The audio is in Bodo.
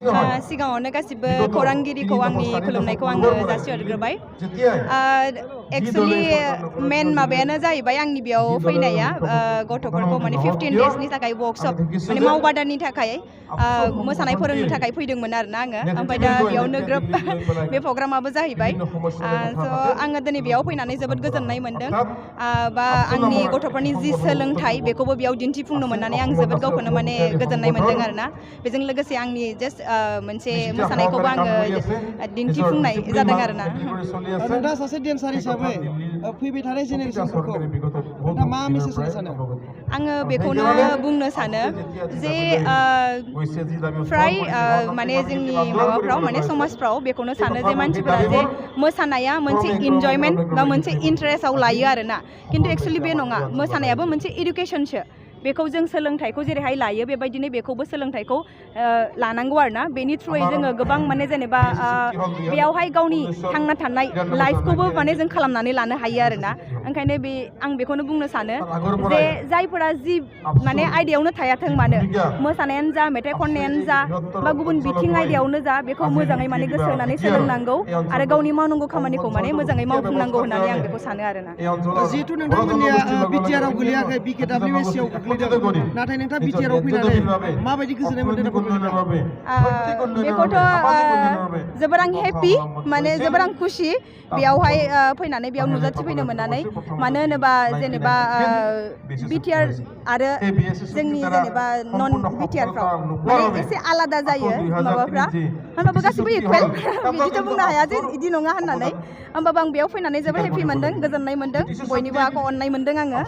सिगाङावनो गासिबो खौरांगिरिखौ आंनि खुलुमनायखौ आङो जासिहरग्रोबाय। एक्चुअली मेन माबायानो जाहैबाय आंनि बेयाव फैनाया गथ'फोरखौ माने 15 डेजनि थाखाय वर्कशप माने मावबादानि थाखाय मोसानाय फोरोंनो थाखाय फैदोंमोन आरोना आङो। ओमफ्राय दा बेयावनो ग्रोब बे प्रग्रामाबो जाहैबाय। स' आङो दिनै बेयाव फैनानै जोबोद गोजोननाय मोनदों। बा आंनि गथ'फोरनि जि सोलोंथाइ बेखौबो बेयाव दिन्थिफुंनो मोननानै आं जोबोद गावखौनो माने गोजोननाय मोनदों आरोना। बेजों लोगोसे आंनि जास्ट मोनसे मोसानायखौबो आङो दिन्थिफुंनाय जादों आरोना। नोंथाङा सासे डेन्सार हिसाबै फैबाय थानाय जेनेरेसनफोरखौ नोंथाङा मा मेसेज होनो सानो? आङो बेखौनो बुंनो सानो जे फ्राय माने जोंनि माबाफ्राव माने समाजफ्राव बेखौनो सानो जे मानसिफोरा जे मोसानाया मोनसे इन्जयमेन्ट बा मोनसे इन्टारेस्टआव लायो आरोना। खिन्थु एक्चुअलि बे नङा, मोसानायाबो मोनसे इडुकेसनसो। बेखौ जों सोलोंथाइखौ जेरैहाय लायो बेबायदिनो बेखौबो सोलोंथाइखौ लानांगौ आरोना। बेनि थ्रुयै जोङो गोबां माने जेनेबा बेयावहाय गावनि थांना थानाय लाइफखौबो माने जों खालामनानै लानो हायो आरोना। ओंखायनो आं बेखौनो बुंनो सानो जे जायफोरा जि माने आयदायावनो थायाथों मानो, मोसानायानो जा, मेथाइ खननायानो जा, बा गुबुन बिथिं आयदायावनो जा, बेखौ मोजाङै माने गोसो होनानै सोलोंनांगौ आरो गावनि मावनांगौ खामानिखौ माने मोजाङै मावफुंनांगौ होननानै आं बेखौ सानो आरोना। जिहेथु नोंथांमोननिया बिटिआरआव गोलैयाखै, BKWSCआव गोग्लैदों, नाथाय नोंथाङा बिटिआरआव फैनानै माबायदि गोजोननाय मोन्दों? बेखौथ' जोबोर आं हेपि, माने जोबोर आं खुसि बेयावहाय फैनानै बेयाव नुजाथिफैनो मोननानै। मानो होनोबा जेनेबा बिटिआर आरो जोंनि जेनेबा नन बिटिआरफ्राव माने एसे आलादा जायो माबाफ्रा, होनबाबो गासिबो इकुवेल बिदिथ' बुंनो हाया जे बिदि नङा होननानै। होमबाबो आं बेयाव फैनानै जोबोर हेपि मोनदों, गोजोननाय मोनदों, बयनिबो अननाय मोनदों आङो।